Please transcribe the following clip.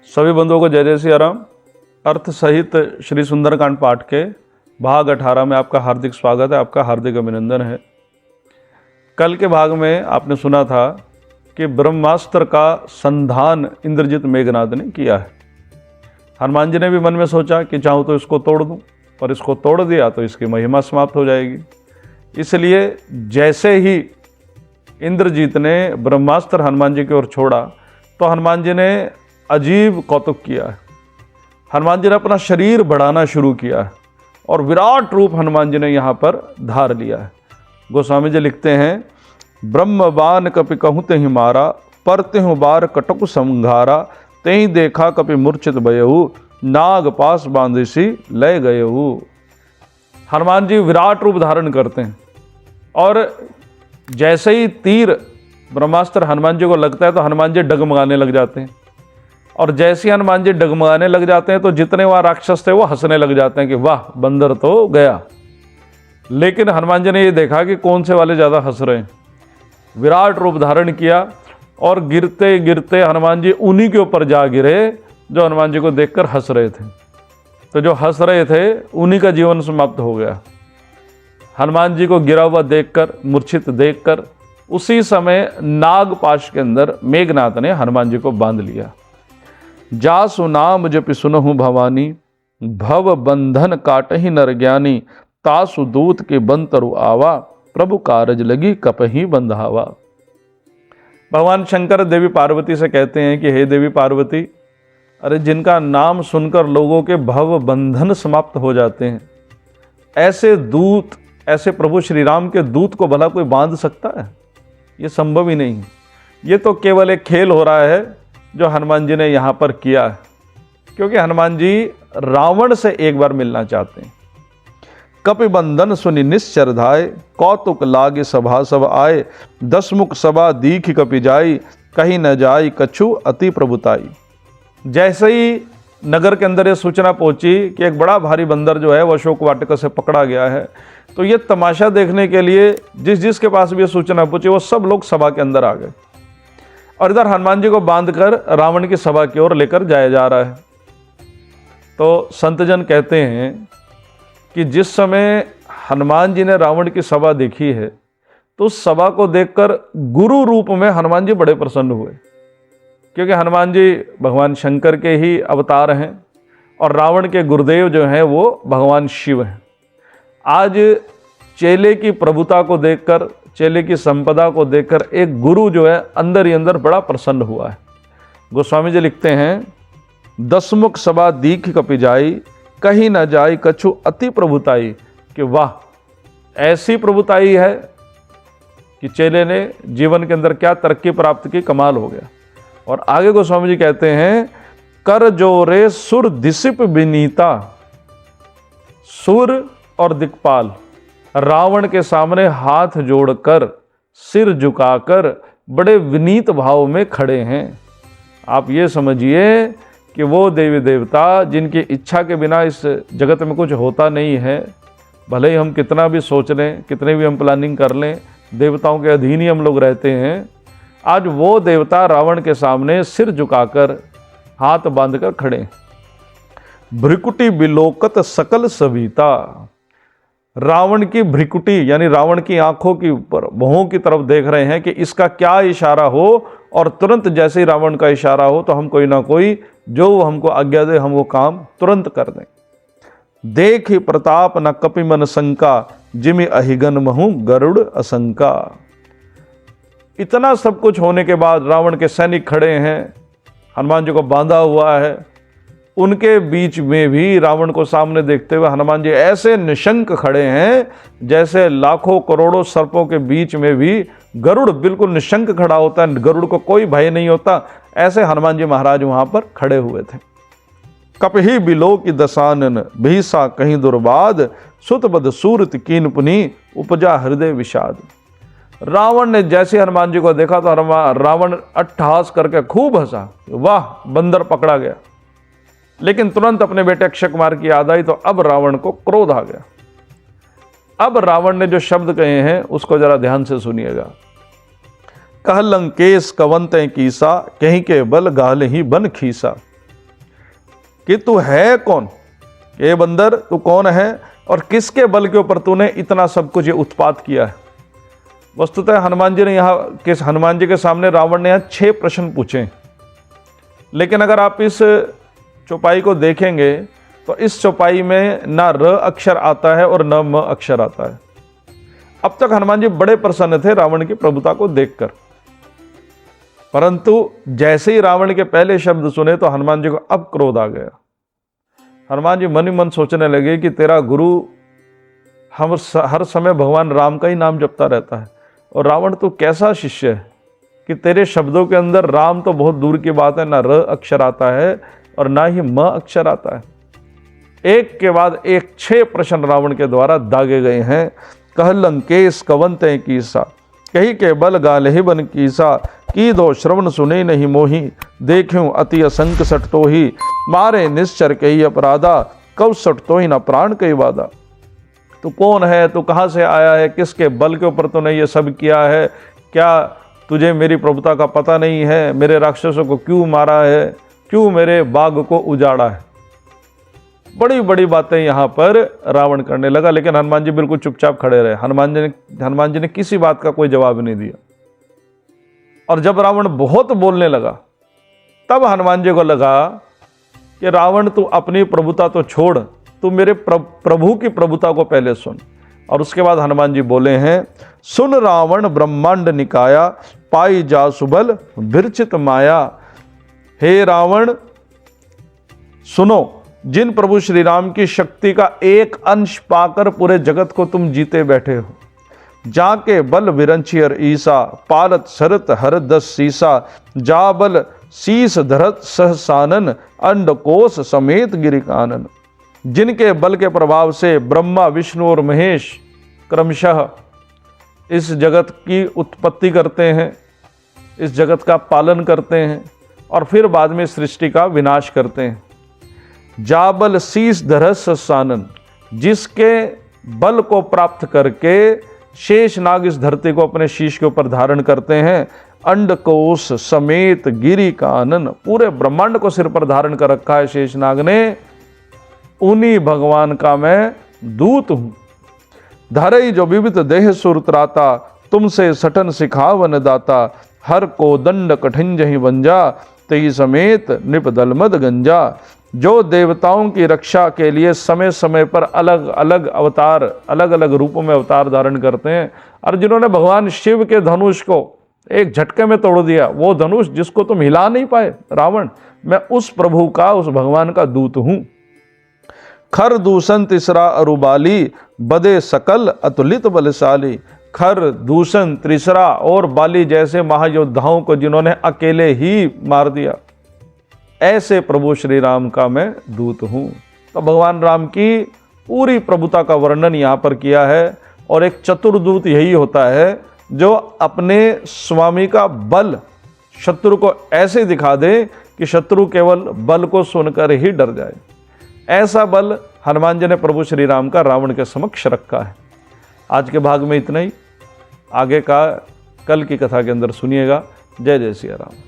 सभी बंधुओं को जय जय श्री राम। अर्थ सहित श्री सुंदरकांड पाठ के भाग 18 में आपका हार्दिक स्वागत है, आपका हार्दिक अभिनंदन है। कल के भाग में आपने सुना था कि ब्रह्मास्त्र का संधान इंद्रजित मेघनाद ने किया है। हनुमान जी ने भी मन में सोचा कि चाहूँ तो इसको तोड़ दूँ, पर इसको तोड़ दिया तो इसकी महिमा समाप्त हो जाएगी। इसलिए जैसे ही इंद्रजीत ने ब्रह्मास्त्र हनुमान जी की ओर छोड़ा तो हनुमान जी ने अजीब कौतुक किया है। हनुमान जी ने अपना शरीर बढ़ाना शुरू किया है और विराट रूप हनुमान जी ने यहाँ पर धार लिया है। गोस्वामी जी लिखते हैं, ब्रह्मबान कपि कहूँ ते ही मारा, पर त्यों बार कटक संघारा, तेहि देखा कपि मूर्छित भयहु, नाग पास बांधिसी लय गयहु। हनुमान जी विराट रूप धारण करते हैं और जैसे ही तीर ब्रह्मास्त्र हनुमान जी को लगता है तो हनुमान जी डगमगाने लग जाते हैं, और जैसे ही हनुमान जी डगमगाने लग जाते हैं तो जितने वहाँ राक्षस थे वो हंसने लग जाते हैं कि वाह बंदर तो गया। लेकिन हनुमान जी ने ये देखा कि कौन से वाले ज़्यादा हंस रहे हैं। विराट रूप धारण किया और गिरते गिरते हनुमान जी उन्हीं के ऊपर जा गिरे जो हनुमान जी को देखकर हंस रहे थे। तो जो हंस रहे थे उन्हीं का जीवन समाप्त हो गया। हनुमान जी को गिरा हुआ देखकर, मूर्छित देखकर, उसी समय नागपाश के अंदर मेघनाथ ने हनुमान जी को बांध लिया। जासु नाम जपि सुनहु भवानी, भव बंधन काटहि नर ज्ञानी, तासु दूत के बंतरु आवा, प्रभु कारज लगी कपहि बंधावा। भगवान शंकर देवी पार्वती से कहते हैं कि हे देवी पार्वती, अरे जिनका नाम सुनकर लोगों के भव बंधन समाप्त हो जाते हैं, ऐसे दूत, ऐसे प्रभु श्री राम के दूत को भला कोई बांध सकता है? ये संभव ही नहीं। ये तो केवल एक खेल हो रहा है जो हनुमान जी ने यहाँ पर किया है, क्योंकि हनुमान जी रावण से एक बार मिलना चाहते हैं। कपि बंधन सुनि निश्चर धाय, कौतुक लागे सभा सब आए, दसमुख सभा दीख कपि जाई, कहीं न जाई कछु अति प्रभुताई। जैसे ही नगर के अंदर ये सूचना पहुंची कि एक बड़ा भारी बंदर जो है वो अशोक वाटिका से पकड़ा गया है, तो ये तमाशा देखने के लिए जिस जिसके पास भी ये सूचना पहुंची वो सब लोग सभा के अंदर आ गए, और इधर हनुमान जी को बांधकर रावण की सभा की ओर लेकर जाया जा रहा है। तो संतजन कहते हैं कि जिस समय हनुमान जी ने रावण की सभा देखी है तो उस सभा को देखकर गुरु रूप में हनुमान जी बड़े प्रसन्न हुए, क्योंकि हनुमान जी भगवान शंकर के ही अवतार हैं और रावण के गुरुदेव जो हैं वो भगवान शिव हैं। आज चेले की प्रभुता को देखकर, चेले की संपदा को देखकर एक गुरु जो है अंदर ही अंदर बड़ा प्रसन्न हुआ है। गोस्वामी जी लिखते हैं, दसमुख सभा दीख कपि जाई, कहीं न जाई कछु अति प्रभुताई। कि वाह, ऐसी प्रभुताई है कि चेले ने जीवन के अंदर क्या तरक्की प्राप्त की, कमाल हो गया। और आगे गोस्वामी जी कहते हैं, कर जोरे सुर दिसिप विनीता। सुर और दिक्पाल रावण के सामने हाथ जोड़कर, सिर झुकाकर बड़े विनीत भाव में खड़े हैं। आप ये समझिए कि वो देवी देवता जिनकी इच्छा के बिना इस जगत में कुछ होता नहीं है, भले ही हम कितना भी सोच लें, कितने भी हम प्लानिंग कर लें, देवताओं के अधीन ही हम लोग रहते हैं, आज वो देवता रावण के सामने सिर झुकाकर, हाथ बांधकर खड़े। भ्रिकुटी बिलोकत सकल सविता। रावण की भ्रिकुटी यानी रावण की आंखों के ऊपर, भौहों की तरफ देख रहे हैं कि इसका क्या इशारा हो, और तुरंत जैसे ही रावण का इशारा हो तो हम कोई ना कोई जो हमको आज्ञा दे हम वो काम तुरंत कर दें। देख ही प्रताप न कपि मन शंका, जिमि अहिगन महु गरुड़ असंका। इतना सब कुछ होने के बाद रावण के सैनिक खड़े हैं, हनुमान जी को बांधा हुआ है, उनके बीच में भी रावण को सामने देखते हुए हनुमान जी ऐसे निशंक खड़े हैं जैसे लाखों करोड़ों सर्पों के बीच में भी गरुड़ बिल्कुल निशंक खड़ा होता है, गरुड़ को कोई भय नहीं होता। ऐसे हनुमान जी महाराज वहां पर खड़े हुए थे। कपहि बिलो की दसानन, भीसा कहीं दुर्बाद, सुतबद सूरत कीन पुनी, उपजा हृदय विषाद। रावण ने जैसे हनुमान जी को देखा तो रावण अट्टहास करके खूब हंसा, वाह बंदर पकड़ा गया। लेकिन तुरंत अपने बेटे अक्षय कुमार की याद आई तो अब रावण को क्रोध आ गया। अब रावण ने जो शब्द कहे हैं उसको जरा ध्यान से सुनिएगा। कह लंकेश कवंत कीसा, कहीं के बल गाल ही बन खीसा। कि तू है कौन, ये बंदर तू कौन है और किसके बल के ऊपर तूने इतना सब कुछ ये उत्पात किया है। वस्तुतः हनुमान जी के सामने रावण ने यहाँ 6 प्रश्न पूछे, लेकिन अगर आप इस चौपाई को देखेंगे तो इस चौपाई में ना र अक्षर आता है और न म अक्षर आता है। अब तक हनुमान जी बड़े प्रसन्न थे रावण की प्रभुता को देखकर, परंतु जैसे ही रावण के पहले शब्द सुने तो हनुमान जी को अब क्रोध आ गया। हनुमान जी मन ही मन सोचने लगे कि तेरा गुरु हर समय भगवान राम का ही नाम जपता रहता है, और रावण तो कैसा शिष्य है कि तेरे शब्दों के अंदर राम तो बहुत दूर की बात है, ना र अक्षर आता है और ना ही म अक्षर आता है। एक के बाद एक 6 प्रश्न रावण के द्वारा दागे गए हैं। कह लंकेश कवंते कीसा, कही के बल गाले ही बन कीसा, की दो श्रवण सुने नहीं मोही, देखूं अति असंक सट तो ही, मारे निश्चर कही अपराधा, कव सट तो ही न प्राण कही वादा। तू कौन है, तू कहाँ से आया है, किसके बल के ऊपर तूने ये सब किया है, क्या तुझे मेरी प्रभुता का पता नहीं है, मेरे राक्षसों को क्यों मारा है, क्यों मेरे बाग को उजाड़ा है। बड़ी बड़ी बातें यहाँ पर रावण करने लगा, लेकिन हनुमान जी बिल्कुल चुपचाप खड़े रहे। हनुमान जी ने किसी बात का कोई जवाब नहीं दिया। और जब रावण बहुत बोलने लगा तब हनुमान जी को लगा कि रावण तू अपनी प्रभुता तो छोड़, तू मेरे प्रभु की प्रभुता को पहले सुन। और उसके बाद हनुमान जी बोले हैं, सुन रावण ब्रह्मांड निकाया, पाई जा सुबल विरचित माया। हे रावण सुनो, जिन प्रभु श्री राम की शक्ति का एक अंश पाकर पूरे जगत को तुम जीते बैठे हो, जाके बल विरंचियर ईसा, पालत शरत हर 10 सीसा, जा बल शीस धरत सहसानन, अंडकोश समेत गिरिकानन। जिनके बल के प्रभाव से ब्रह्मा विष्णु और महेश क्रमशः इस जगत की उत्पत्ति करते हैं, इस जगत का पालन करते हैं और फिर बाद में सृष्टि का विनाश करते हैं। जाबल शीस धरस सानन, जिसके बल को प्राप्त करके शेष नाग इस धरती को अपने शीश के ऊपर धारण करते हैं। अंडकोश समेत गिरी का आनन, पूरे ब्रह्मांड को सिर पर धारण कर रखा है शेष नाग ने। उन्हीं भगवान का मैं दूत हूं। धरई जो विविध देह सुरत्राता, तुमसे सटन सिखावन दाता, हर को दंड कठिन जही बंजा, तई समेत निप दलमद गंजा। जो देवताओं की रक्षा के लिए समय समय पर अलग अलग अवतार, अलग अलग रूपों में अवतार धारण करते हैं, और जिन्होंने भगवान शिव के धनुष को एक झटके में तोड़ दिया, वो धनुष जिसको तुम हिला नहीं पाए रावण, मैं उस प्रभु का, उस भगवान का दूत हूं। खर दूषण तिसरा अरुबाली, बदे सकल अतुलित बलशाली। खर दूषण त्रिसरा और बाली जैसे महायोद्धाओं को जिन्होंने अकेले ही मार दिया, ऐसे प्रभु श्री राम का मैं दूत हूं। तो भगवान राम की पूरी प्रभुता का वर्णन यहाँ पर किया है। और एक चतुर्दूत यही होता है जो अपने स्वामी का बल शत्रु को ऐसे दिखा दे कि शत्रु केवल बल को सुनकर ही डर जाए। ऐसा बल हनुमान जी ने प्रभु श्री राम का रावण के समक्ष रखा है। आज के भाग में इतना ही, आगे का कल की कथा के अंदर सुनिएगा। जय जय सिया राम।